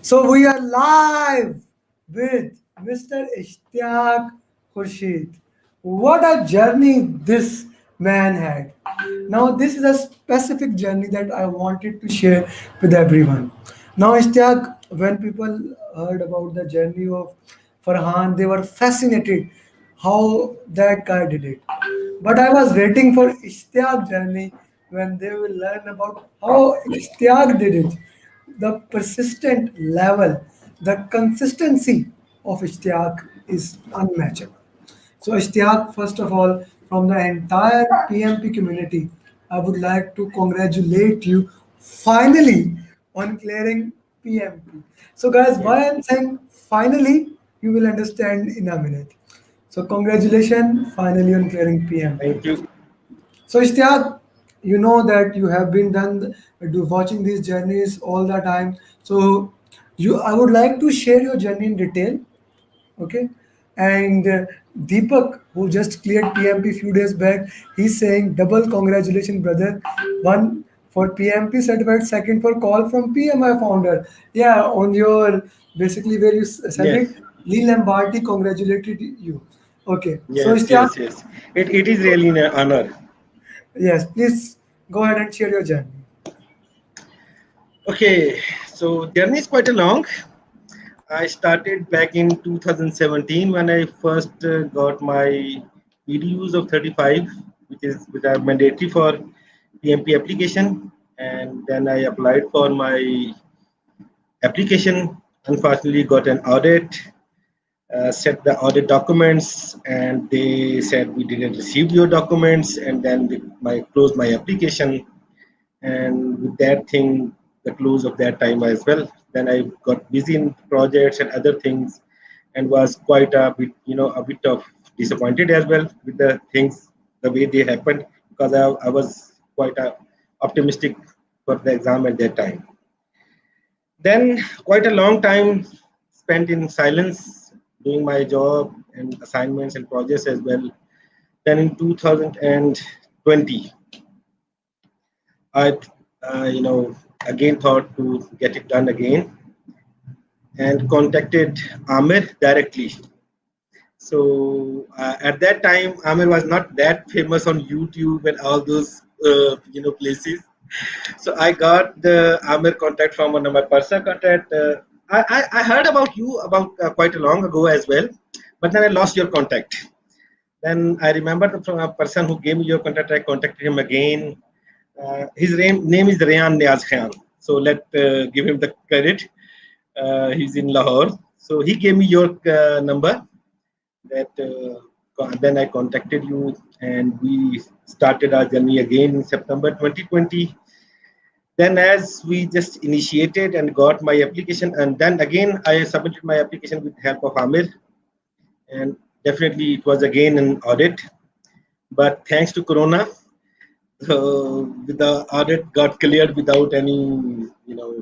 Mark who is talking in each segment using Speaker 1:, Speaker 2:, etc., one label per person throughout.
Speaker 1: So we are live with Mr. Ishtiaq Khurshid. What a journey this man had. Now this is a specific journey that I wanted to share with everyone. Now Ishtiaq, when people heard about the journey of Farhan, they were fascinated how that guy did it. But I was waiting for Ishtiaq journey when they will learn about how Ishtiaq did it. The persistent level, the consistency of Ishtiaq is unmatchable. So Ishtiaq, first of all, from the entire PMP community, I would like to congratulate you finally on clearing PMP. So guys, why I'm saying finally, you will understand in a minute. So congratulations finally on clearing PMP.
Speaker 2: Thank you.
Speaker 1: So Ishtiaq, you know that you have been watching these journeys all the time. So I would like to share your journey in detail. Okay. And Deepak, who just cleared PMP few days back, he's saying double congratulations, brother. One for PMP certified, second for call from PMI founder. Yeah, on your basically where you said
Speaker 2: Yes,
Speaker 1: it, Lee Lambardi congratulated you. Okay, so
Speaker 2: yes,
Speaker 1: Ishtiaq,
Speaker 2: yes, yes. It is really an honor.
Speaker 1: yes, please go ahead and share your journey.
Speaker 2: Okay, so journey is quite a long. I started back in 2017 when I first got my PDUs of 35, which are mandatory for PMP application, and then I applied for my application. Unfortunately, got an audit, set the audit documents, and they said we didn't receive your documents, and then my closed my application, and with that thing, the close of that time as well. Then I got busy in projects and other things, and was quite a bit, a bit of disappointed as well with the things the way they happened, because I was quite optimistic for the exam at that time. Then quite a long time spent in silence doing my job and assignments and projects as well. Then in 2020, I, again thought to get it done again and contacted Amir directly. So at that time, Amir was not that famous on YouTube and all those places. So I got the Amir contact from one of my personal contact. I heard about you about quite a long ago as well, but then I lost your contact. Then I remember from a person who gave me your contact. I contacted him again. His name is Rayan Niaz Khan. So let give him the credit. He's in Lahore. So he gave me your number. That then I contacted you, and we started our journey again in September 2020. Then, as we just initiated and got my application, and then again I submitted my application with help of Amir, and definitely it was again an audit. But thanks to Corona, the audit got cleared without any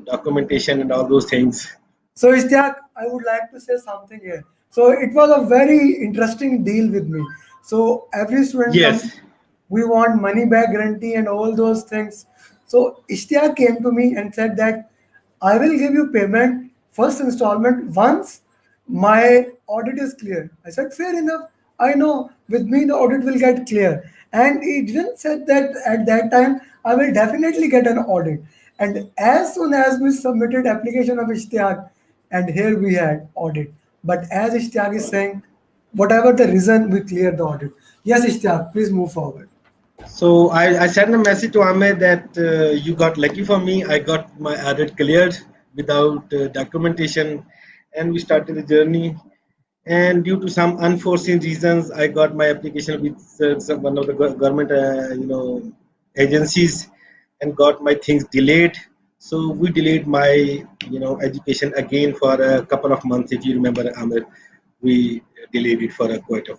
Speaker 2: documentation and all those things.
Speaker 1: So Ishtiaq, I would like to say something here. So it was a very interesting deal with me. So every student
Speaker 2: Yes.
Speaker 1: comes, we want money back guarantee and all those things. So Ishtiaq came to me and said that I will give you payment first installment once my audit is clear. I said fair enough. I know with me the audit will get clear. And he didn't said that at that time I will definitely get an audit. And as soon as we submitted application of Ishtiaq, and here we had audit. But as Ishtiaq is saying, whatever the reason, we clear the audit. Yes, Ishtiaq, please move forward.
Speaker 2: So I sent a message to Ahmed that you got lucky for me. I got my audit cleared without documentation, and we started the journey. And due to some unforeseen reasons, I got my application with one of the government, agencies, and got my things delayed. So we delayed my, education again for a couple of months. If you remember, Ahmed, we delayed it for a quite of.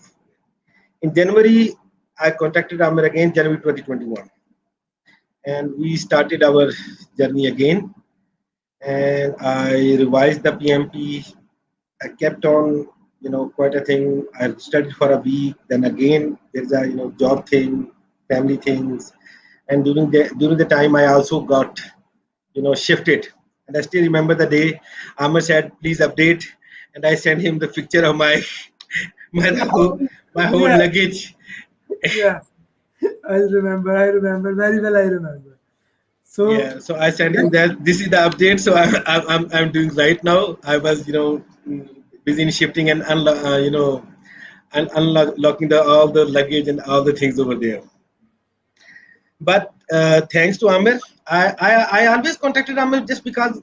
Speaker 2: In January, I contacted Amir again, January 2021, and we started our journey again. And I revised the PMP. I kept on, quite a thing. I studied for a week. Then again, there's a job thing, family things, and during the time, I also got shifted And I still remember the day Amar said, please update. And I sent him the picture of my my, whole- my whole
Speaker 1: Yeah,
Speaker 2: luggage.
Speaker 1: yeah. I remember very well. I remember. So,
Speaker 2: Yeah, so I sent
Speaker 1: yeah,
Speaker 2: him that this is the update. So I'm doing right now. I was busy in shifting and unlocking the all the luggage and all the things over there. But thanks to Amir, I always contacted Amir just because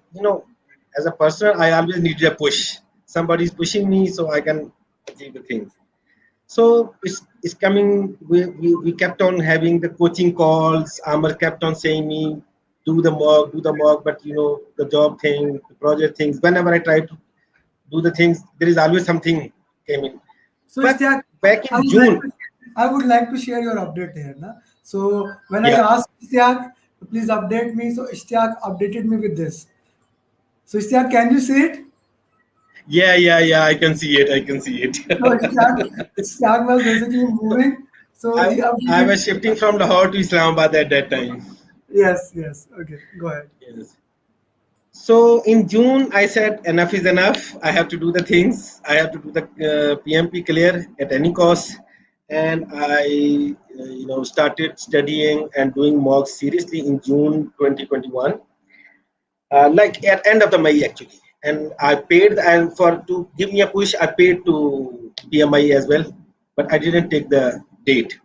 Speaker 2: as a person I always needed a push. Somebody's pushing me so I can achieve the things. So it's coming. We kept on having the coaching calls. Amar kept on saying me, do the mock. But the job thing, the project things. Whenever I try to do the things, there is always something came in.
Speaker 1: so
Speaker 2: But
Speaker 1: Ishtiaq,
Speaker 2: back
Speaker 1: I
Speaker 2: in
Speaker 1: would like
Speaker 2: June,
Speaker 1: to, I would like to share your update here. Na? So when I
Speaker 2: yeah,
Speaker 1: asked Ishtiaq, please update me. So Ishtiaq updated me with this. So Ishtiaq, can you see it?
Speaker 2: yeah. I can see it. I can see it.
Speaker 1: So Ishtiaq was basically moving. So
Speaker 2: I
Speaker 1: he
Speaker 2: I
Speaker 1: updated.
Speaker 2: was shifting from Lahore to Islamabad at that time.
Speaker 1: Yes, yes. Okay, go ahead.
Speaker 2: Yes. So in June, I said enough is enough. I have to do the things. I have to do the PMP clear at any cost, and I started studying and doing mocks seriously in June 2021. Like at end of the May actually, and I paid and for to give me a push, I paid to PMI as well, but I didn't take the date.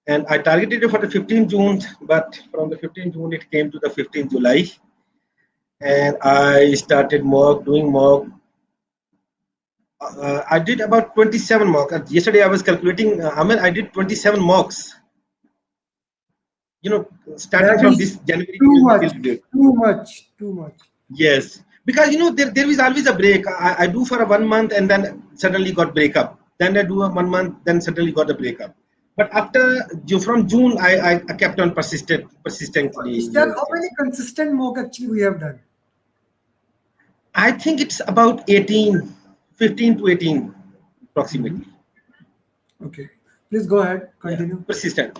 Speaker 2: And I targeted it for the 15th June, but from the 15th June it came to the 15th July, and I started mock doing mock. I did about 27 mock. Yesterday I was calculating. I did 27 mocks. You know, starting
Speaker 1: That
Speaker 2: from
Speaker 1: is
Speaker 2: this January
Speaker 1: too
Speaker 2: till
Speaker 1: much,
Speaker 2: today.
Speaker 1: too much, too much.
Speaker 2: Yes, because there is always a break. I do for a 1 month and then suddenly got breakup. Then I do a 1 month, then suddenly got a breakup. But from June, I kept on persistently
Speaker 1: Ishtiaq,
Speaker 2: the
Speaker 1: how many
Speaker 2: things.
Speaker 1: consistent mock actually we have done?
Speaker 2: I think it's about 18, 15 to 18
Speaker 1: Mhm.
Speaker 2: approximately.
Speaker 1: Okay, please go ahead.
Speaker 2: Yeah,
Speaker 1: Continue.
Speaker 2: persistent.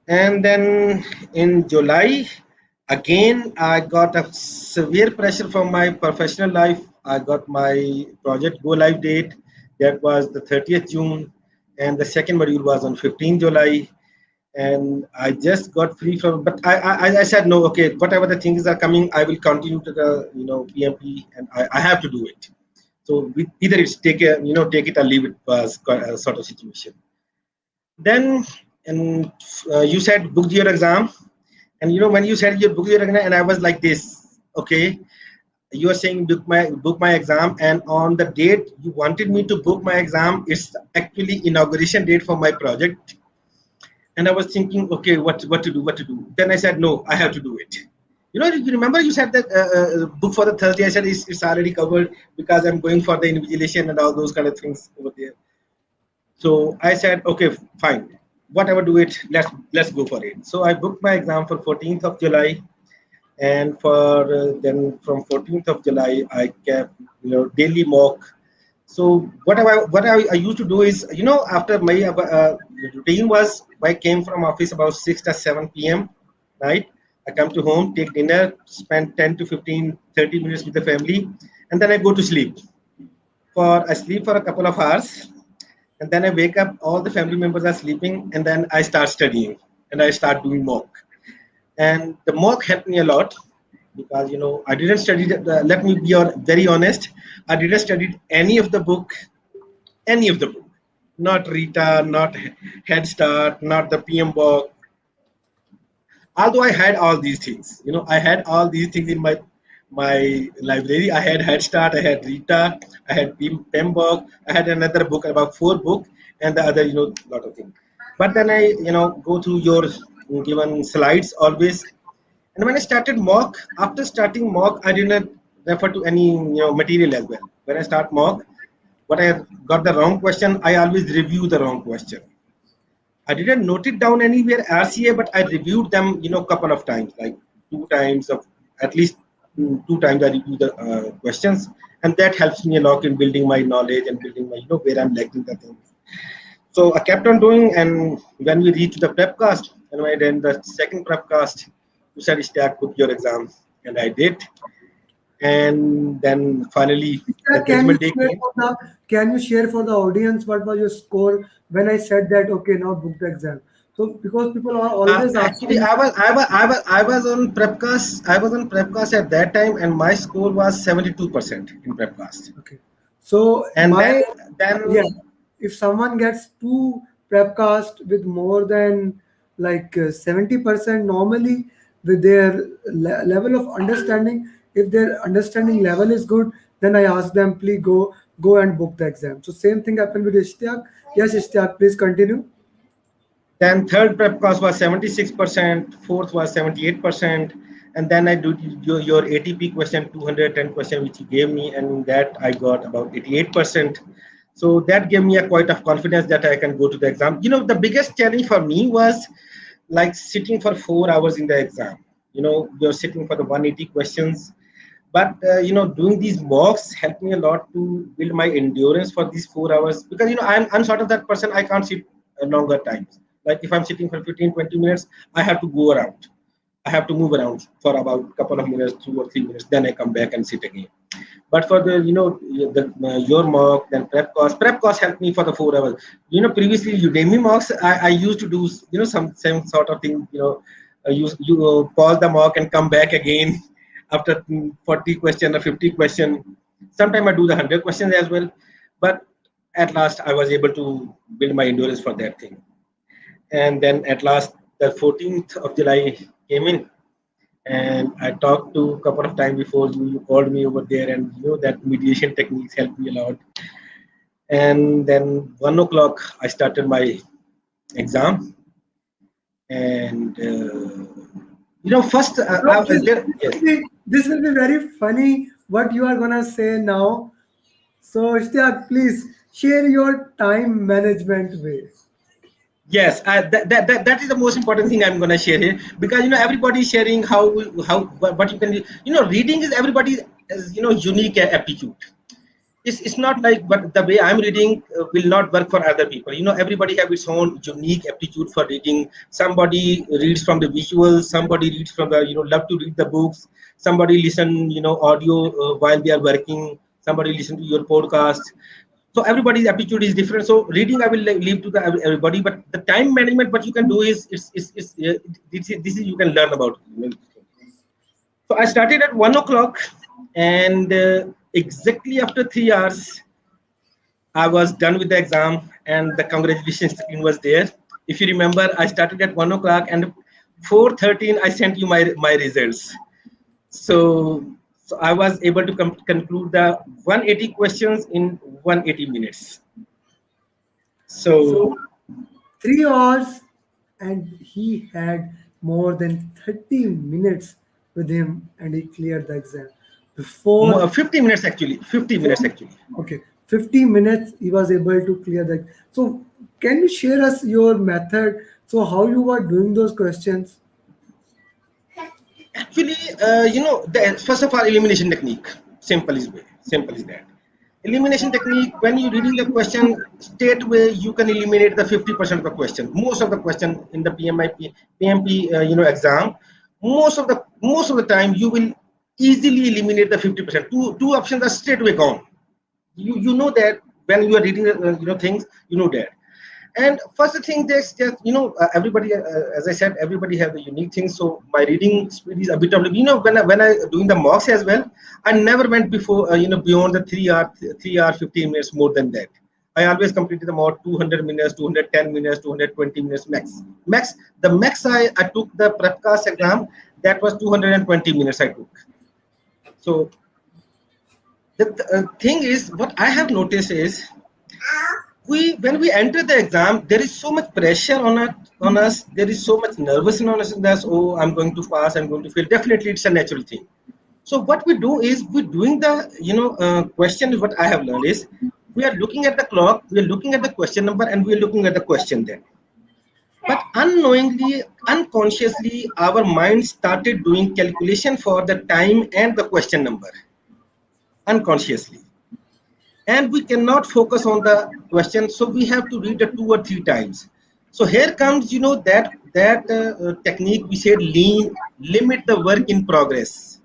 Speaker 2: And then in July, again, I got a severe pressure from my professional life. I got my project go live date. That was the 30th June. And the second module was on 15th July. And I just got free from, but I said, no, okay, whatever the things are coming, I will continue to the, PMP and I have to do it. So either it's take it or leave it was a sort of situation. Then, and you said book your exam, and when you said you book your exam, and I was like this, okay, you are saying book my exam, and on the date you wanted me to book my exam, it's actually inauguration date for my project, and I was thinking, okay, what to do. Then I said, no, I have to do it. You remember you said that book for the Thursday. I said it's already covered because I'm going for the invigilation and all those kind of things over there. So I said, okay, fine, whatever, do it. Let's go for it. So I booked my exam for 14th of July, and for then from 14th of July, I kept daily mock. So what I used to do is after my routine was I came from office about 6 or 7 p.m. Right. I come to home, take dinner, spend 10 to 15, 30 minutes with the family, and then I go to sleep. I sleep for a couple of hours, and then I wake up, all the family members are sleeping, and then I start studying and I start doing mock. And the mock helped me a lot because I didn't study. Let me be very honest. I didn't study any of the book, not Rita, not Head Start, not the PM book. Although I had all these things, I had all these things in my library. I had Head Start, I had Rita, I had PMBOK, I had another book, about 4 book, and the other, lot of things. But then I, go through your given slides always. And when I started mock, after starting mock, I didn't refer to any, material as well. When I start mock, what I got the wrong question, I always review the wrong question. I didn't note it down anywhere RCA, but I reviewed them, couple of times, like 2 times of at least 2 times I review the questions, and that helps me a lot in building my knowledge and building my, where I'm lacking the things. So I kept on doing, and when we reached the prepcast, and when I did the second prepcast, you said, Ishtiaq, book your exam, and I did. And then finally the
Speaker 1: Ishtiaq,
Speaker 2: judgment day came.
Speaker 1: can you share for the audience what was your score when I said that okay now book the exam? So because people are always
Speaker 2: Actually,
Speaker 1: asking.
Speaker 2: I was on prepcast. I was on prepcast at that time, and my score was 72% in prepcast.
Speaker 1: Okay. So
Speaker 2: And
Speaker 1: my
Speaker 2: then
Speaker 1: yeah, if someone gets two prepcast with more than like 70% normally with their level of understanding, if their understanding level is good, then I ask them please go and book the exam. So same thing happened with Ishtiaq. Yes, Ishtiaq, please continue.
Speaker 2: Then third prep cost was 76%, fourth was 78%, and then I did your ATP question, 210 question, which you gave me, and in that I got about 88%. So that gave me a quite of confidence that I can go to the exam. The biggest challenge for me was like sitting for 4 hours in the exam. You're sitting for the 180 questions, but doing these mocks helped me a lot to build my endurance for these 4 hours, because I'm sort of that person. I can't sit longer times. Like if I'm sitting for 15-20 minutes, I have to go around. I have to move around for about a couple of minutes, 2 or 3 minutes, then I come back and sit again. But for your mock, then prep course helped me for the 4 hours. Previously Udemy mocks, I used to do some same sort of thing. You pause the mock and come back again after 40 question or 50 question. Sometimes I do the 100 questions as well, but at last I was able to build my endurance for that thing. And then at last the 14th of July came in, and I talked to a couple of times before you called me over there, and that mediation techniques helped me a lot. And then 1 o'clock I started my exam, and first
Speaker 1: Bro,
Speaker 2: yes.
Speaker 1: this will be very funny what you are gonna say now. So Ishtiaq, please share your time management way.
Speaker 2: Yes, that is the most important thing I'm going to share here, because everybody is sharing how what you can do. Reading is everybody is unique aptitude. It's not like, but the way I'm reading will not work for other people. Everybody have its own unique aptitude for reading. Somebody reads from the visuals, somebody reads from the love to read the books, somebody listen audio while they are working, somebody listen to your podcast. So everybody's aptitude is different. So reading I will leave to the everybody, but the time management what you can do is this is you can learn about. So I started at 1 o'clock, and exactly after 3 hours I was done with the exam, and the congratulations screen was there. If you remember, I started at 1 o'clock, and 4:13 I sent you my results. So I was able to conclude the 180 questions in 180 minutes.
Speaker 1: So
Speaker 2: So
Speaker 1: 3 hours, and he had more than 30 minutes with him, and he cleared the exam. Before
Speaker 2: 50 minutes actually. 50 minutes
Speaker 1: 40,
Speaker 2: actually.
Speaker 1: okay, 50 minutes he was able to clear the. So can you share us your method? So how you were doing those questions?
Speaker 2: Actually, first of all, elimination technique. Simple is way. Simple is that. Elimination technique. When you're reading the question straight away, you can eliminate the 50% of the question. Most of the question in the PMP, exam, most of the time you will easily eliminate the 50%. Two options are straight away gone. You know that when you are reading things, you know that. And first thing, there's just everybody, as I said, everybody have the unique things. So my reading speed is a bit of when I doing the mocks as well, I never went before beyond the 3 hour 15 minutes more than that. I always completed the mock 200 minutes, 210 minutes, 220 minutes max. The max I took the prepcast exam, that was 220 minutes I took. So the thing is, what I have noticed is, when we enter the exam, there is so much pressure on us. There is so much nervousness on us. That, oh, I'm going to pass, I'm going to fail. Definitely, it's a natural thing. So what we do is, we're doing the question. What I have learned is, we are looking at the clock, we are looking at the question number, and we are looking at the question then. But unknowingly, unconsciously, our mind started doing calculation for the time and the question number unconsciously, and we cannot focus on the question, so we have to read it 2 or 3 times. So here comes that technique we said, limit the work in progress.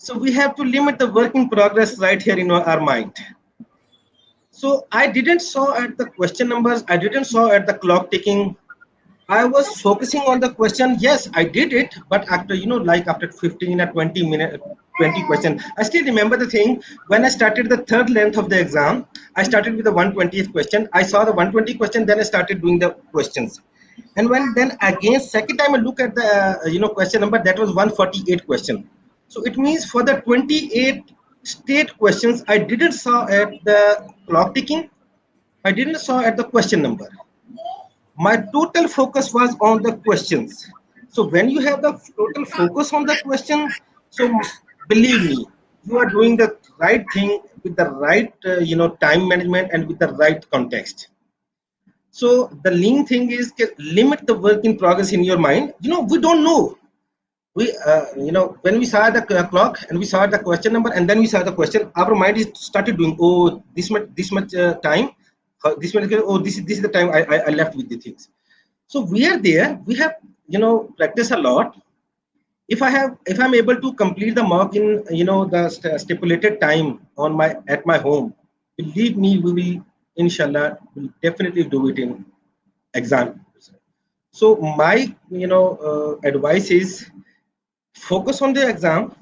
Speaker 2: So we have to limit the work in progress right here in our mind. So I didn't saw at the question numbers, I didn't saw at the clock ticking. I was focusing on the question. Yes, I did it, but after like after 15 or 20 minute, 20 question, I still remember the thing. When I started the third length of the exam, I started with the 120th question. I saw the 120 question, then I started doing the questions. And when then again second time I look at the question number, that was 148 question. So it means for the 28 state questions, I didn't saw at the clock ticking. I didn't saw at the question number. My total focus was on the questions. So when you have the total focus on the question, so believe me, you are doing the right thing with the right time management and with the right context. So the lean thing is limit the work in progress in your mind. We don't know. We when we saw the clock and we saw the question number and then we saw the question, our mind is started doing, oh, this much time, this much, oh, this is the time I left with the things. So we are there. We have practice a lot. If I'm able to complete the mock in the stipulated time on my home, believe me, we will inshallah will definitely do it in exam. So my advice is focus on the exam,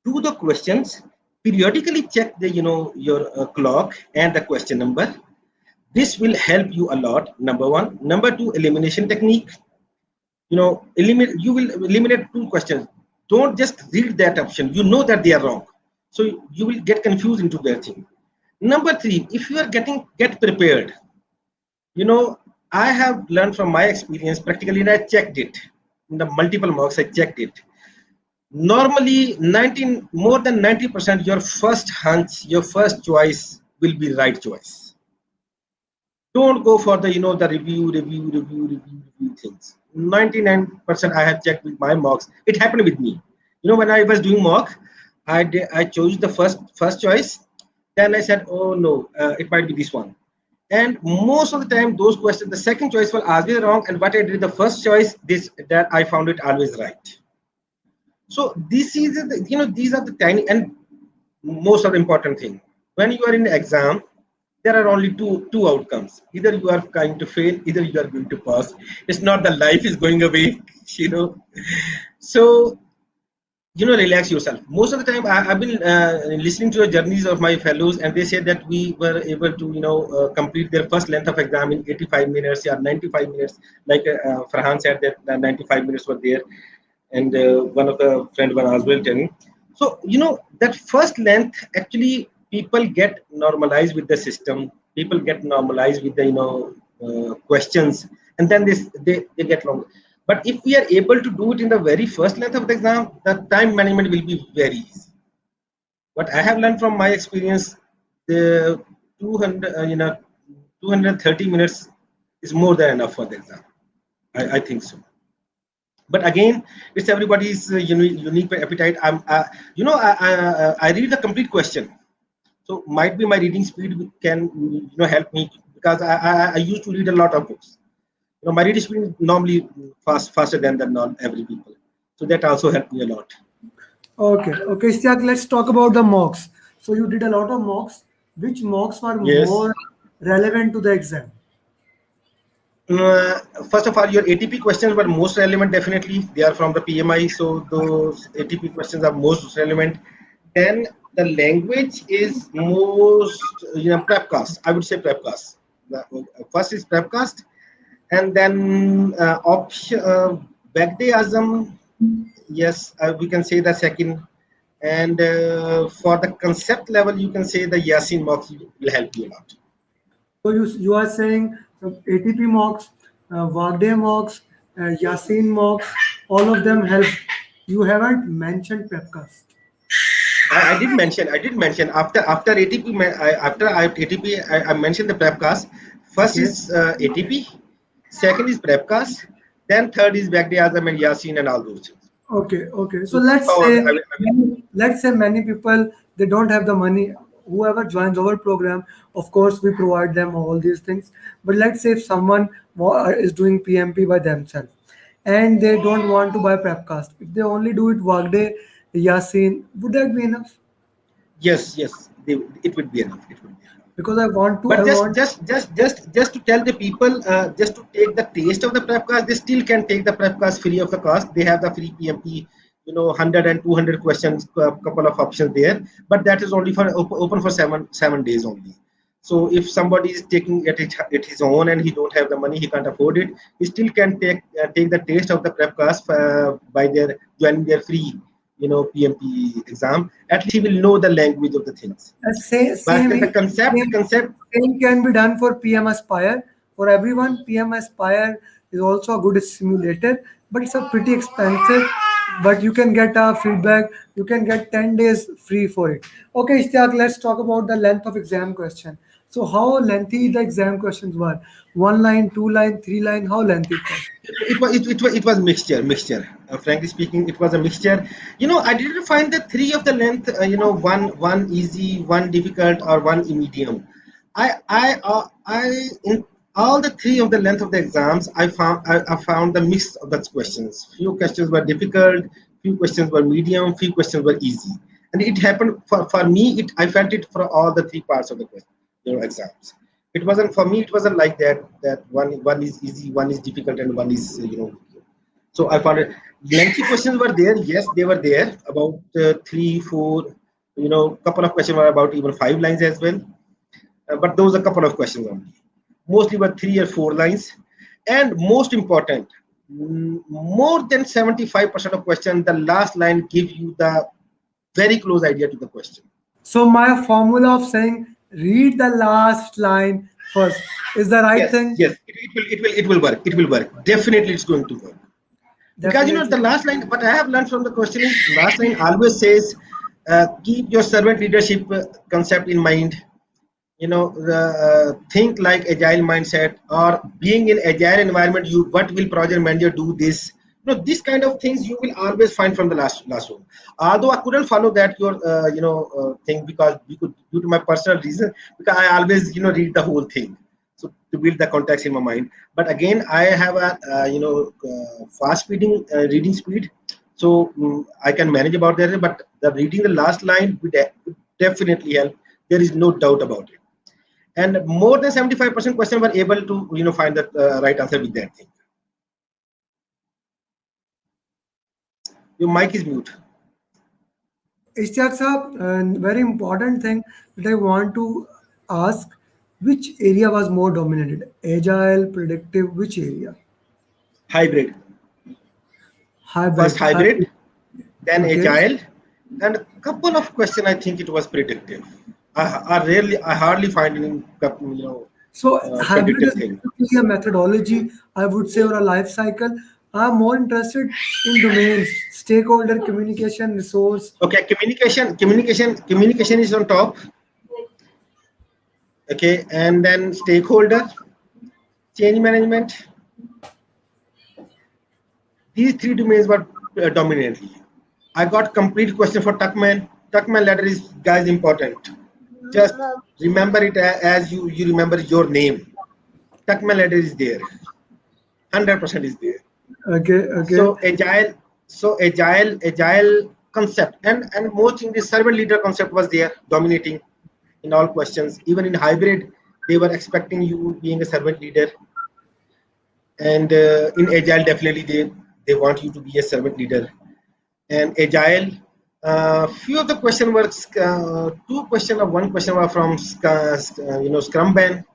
Speaker 2: do the questions, periodically check the your clock and the question number. This will help you a lot. Number one. Number two, elimination technique. You will eliminate two questions. Don't just read that option. You know that they are wrong. So you will get confused into their thing. Number three, if you are get prepared, I have learned from my experience practically, and I checked it in the multiple mocks. I checked it. Normally, more than 90%, your first hunch, your first choice will be right choice. Don't go for the the review things. 99% I have checked with my mocks. It happened with me. When I was doing mock, I chose the first choice. Then I said, oh no, it might be this one. And most of the time, those questions, the second choice was always wrong. And what I did, the first choice, that I found it always right. So this is these are the tiny and most of the important thing. When you are in the exam, there are only two outcomes. Either you are going to fail, either you are going to pass. It's not the life is going away, So relax yourself. Most of the time, I've been listening to the journeys of my fellows, and they said that we were able to complete their first length of exam in 85 minutes or 95 minutes. Like Farhan said that 95 minutes were there, and one of the friend was as well telling. So that first length, actually people get normalized with the system. People get normalized with the questions, and then they get long. But if we are able to do it in the very first length of the exam, the time management will be very easy. What I have learned from my experience, the 200 230 minutes is more than enough for the exam. I think so. But again, it's everybody's unique appetite. I read the complete question, so might be my reading speed can help me, because I used to read a lot of books. My reading speed is normally faster than the non every people, so that also helped me a lot.
Speaker 1: Okay, Ishtiaq, let's talk about the mocks. So you did a lot of mocks. Which mocks were
Speaker 2: Yes.
Speaker 1: more relevant to the exam?
Speaker 2: First of all, your ATP questions were most relevant. Definitely, they are from the PMI, so those ATP questions are most relevant. Then the language is most prepcast. I would say prepcast. First is prepcast, and then option Baghdad Azam. Yes, we can say the second. And for the concept level, you can say the Yasin mocks will help you a lot.
Speaker 1: So you are saying ATP mocks, Wagday mocks, Yasin mocks, all of them help. You haven't mentioned Pepcast.
Speaker 2: I did mention after ATP after ATP I mentioned the prepcast. First
Speaker 1: Okay.
Speaker 2: is ATP, second is prepcast, then third is Baghdad Azam and Yasin and all those things.
Speaker 1: Okay. So
Speaker 2: So that's how
Speaker 1: let's say many people they don't have the money. Whoever joins our program, of course, we provide them all these things. But let's say if someone is doing PMP by themselves and they don't want to buy Prepcast, if they only do it Workday, Yasin, would that be enough?
Speaker 2: Yes, yes, it would be enough. It would be enough.
Speaker 1: Because I
Speaker 2: But
Speaker 1: want.
Speaker 2: just to tell the people, just to take the taste of the prep class, they still can take the prep class free of the cost. They have the free PMP, 100 and 200 questions, couple of options there, but that is only for open for seven days only. So if somebody is taking at his own and he don't have the money, he can't afford it, he still can take the taste of the prep class by their joining their free PMP exam. At least he will know the language of the things. But
Speaker 1: Same,
Speaker 2: the
Speaker 1: same,
Speaker 2: concept.
Speaker 1: same can be done for PM Aspire. For everyone, PM Aspire is also a good simulator, but it's a pretty expensive. But you can get a feedback. You can get 10 days free for it. Okay, Ishtiaq, let's talk about the length of exam question. So how lengthy the exam questions were? One line, two line, three line. How lengthy it was?
Speaker 2: It was mixture. Frankly speaking, it was a mixture. I didn't find the three of the length. One easy, one difficult, or one medium. I in all the three of the length of the exams, I found the mix of those questions. Few questions were difficult, few questions were medium, few questions were easy, and it happened for me. I felt it for all the three parts of the question, exams. It wasn't for me. It wasn't like that one is easy, one is difficult, and one is so I found it. Lengthy questions were there. Yes, they were there. About three, four. Couple of questions were about even 5 lines as well. But those are a couple of questions only. Mostly were 3 or 4 lines. And most important, more than 75% of questions, the last line gives you the very close idea to the question.
Speaker 1: So my formula of saying read the last line first is the right
Speaker 2: Yes,
Speaker 1: thing.
Speaker 2: yes, it will work. It will work. Definitely, it's going to work. Because
Speaker 1: Definitely.
Speaker 2: the last line, what I have learned from the question is last line always says, keep your servant leadership concept in mind. Think like agile mindset, or being in agile environment, what will project manager do this. This kind of things you will always find from the last one. Although I couldn't follow that your thing, because due to my personal reason, because I always read the whole thing, so to build the context in my mind. But again, I have a fast reading speed, so I can manage about that. But the reading the last line would definitely help. There is no doubt about it. And more than 75% question were able to find the right answer with that thing. Your mic is mute.
Speaker 1: Ishtiaq sir, very important thing that I want to ask, which area was more dominated? Agile, predictive, which area?
Speaker 2: Hybrid. First
Speaker 1: Hybrid.
Speaker 2: hybrid,
Speaker 1: Hybrid.
Speaker 2: then
Speaker 1: Okay.
Speaker 2: agile, and a couple of question I think it was predictive. I hardly find any
Speaker 1: So hybrid
Speaker 2: predictive
Speaker 1: is
Speaker 2: thing.
Speaker 1: basically a methodology, I would say, or a life cycle. I'm more interested in domains, stakeholder communication, resource.
Speaker 2: Okay, communication is on top. Okay, and then stakeholder, change management. These three domains were dominantly. I got complete question for Tuckman. Tuckman letter is guys important. Just remember it as you remember your name. Tuckman letter is there. 100% is there.
Speaker 1: Okay, okay.
Speaker 2: So agile concept, and most in the servant leader concept was there dominating in all questions. Even in hybrid, they were expecting you being a servant leader, and in agile definitely they want you to be a servant leader. And agile, few of the question were two question or one question were from Scrum ban,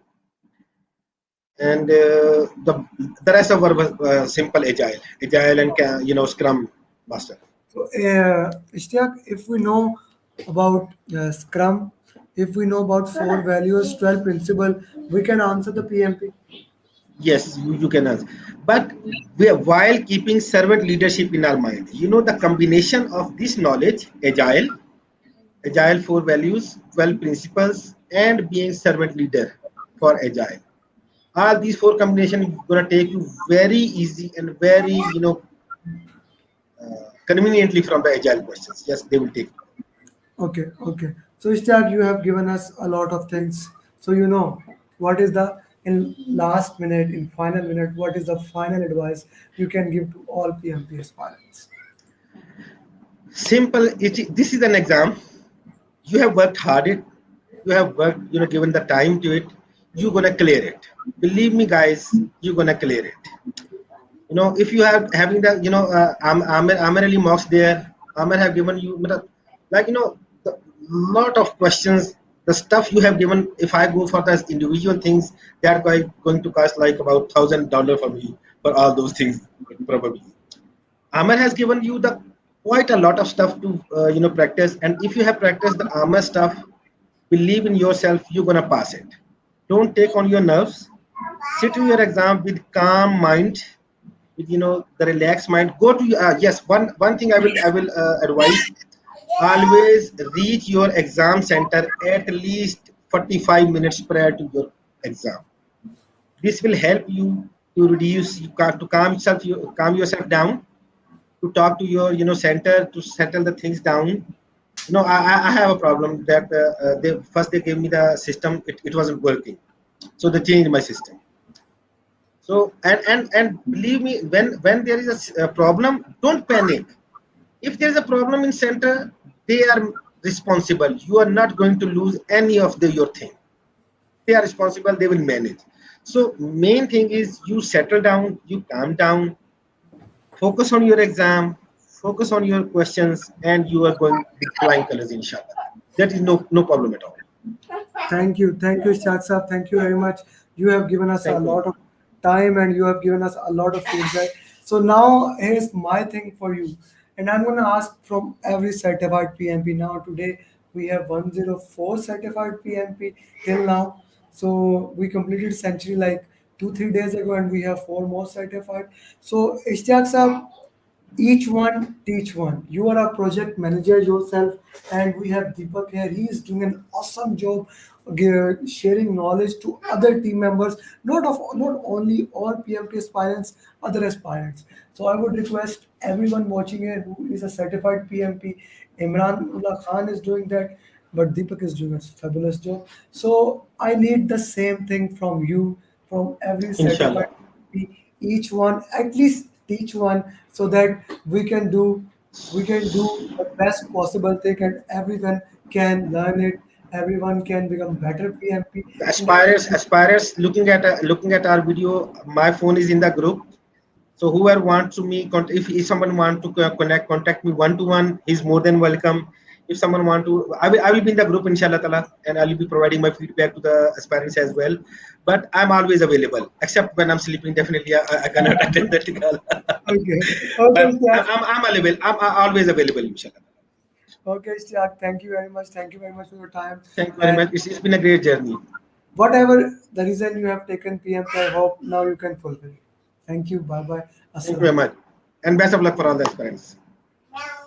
Speaker 2: and the rest of were simple agile and Scrum master.
Speaker 1: So, Ishtiaq, if we know about Scrum, if we know about four values, 12 principle, we can answer the PMP.
Speaker 2: Yes, you can answer, but while keeping servant leadership in our mind, the combination of this knowledge, agile 4 values, 12 principles, and being servant leader for agile. All these four combinations gonna take you very easy and very conveniently from the agile questions. Yes, they will take.
Speaker 1: Okay, okay. So, Ishtiaq, you have given us a lot of things. So, you know, what is the, in last minute, in final minute, what is the final advice you can give to all PMP aspirants?
Speaker 2: Simple. This is an exam. You have worked hard it. You have worked, given the time to it. You're gonna clear it. Believe me, guys. You're gonna clear it. If you have having the, Amir Ali mocks there. Amir have given you, like, the lot of questions. The stuff you have given. If I go for the individual things, they are going to cost like about $1,000 for me for all those things probably. Amar has given you the quite a lot of stuff to practice, and if you have practiced the Amar stuff, believe in yourself, you're gonna pass it. Don't take on your nerves. Sit in your exam with calm mind, with the relaxed mind. Go to yes, one thing I will advise: always reach your exam center at least 45 minutes prior to your exam. This will help you to reduce to calm yourself down, to talk to your center, to settle the things down. I have a problem that they gave me the system, it wasn't working, so they changed my system. So and believe me, when there is a problem, don't panic. If there is a problem in center, they are responsible. You are not going to lose any of your thing. They are responsible, they will manage. So main thing is you settle down, you calm down, focus on your exam, focus on your questions, and you are going with flying colors, inshallah. That is no problem at all.
Speaker 1: Thank you, Ishtiaq sir. Thank you very much. You have given us a
Speaker 2: Thank you.
Speaker 1: lot of time and you have given us a lot of feedback. So now here's my thing for you, and I'm gonna ask from every certified PMP. Now today we have 104 certified PMP till now. So we completed century like 2 3 days ago, and we have four more certified. So Ishtiaq sir, each one teach one. You are a project manager yourself, and we have Deepak here. He is doing an awesome job sharing knowledge to other team members, not only all PMP aspirants, other aspirants. So I would request everyone watching here who is a certified PMP. Imran Ullah Khan is doing that, but Deepak is doing a fabulous job. So I need the same thing from you, from every certified
Speaker 2: Inshallah.
Speaker 1: each one at least teach one, so that we can do the best possible thing, and everyone can learn it, everyone can become better PMP,
Speaker 2: The
Speaker 1: and everyone
Speaker 2: aspirers looking at our video, my phone is in the group. So whoever wants to me, if someone want to contact me one to one, he's more than welcome. If someone want to, I will be in the group, inshallah ta'ala, and I will be providing my feedback to the aspirants as well. But I'm always available, except when I'm sleeping. Definitely, I cannot attend that call.
Speaker 1: okay, okay,
Speaker 2: But
Speaker 1: Ishtiaq.
Speaker 2: I'm available. I'm always available, inshallah.
Speaker 1: Okay, Ishtiaq, thank you very much, thank you very much for your time,
Speaker 2: Thank you very
Speaker 1: and
Speaker 2: much. It's been a great journey.
Speaker 1: whatever the reason you have taken PMP, I hope now you can fulfill it. Thank you, bye bye,
Speaker 2: Thank you very
Speaker 1: assalam.
Speaker 2: much, and best of luck for all the aspirants.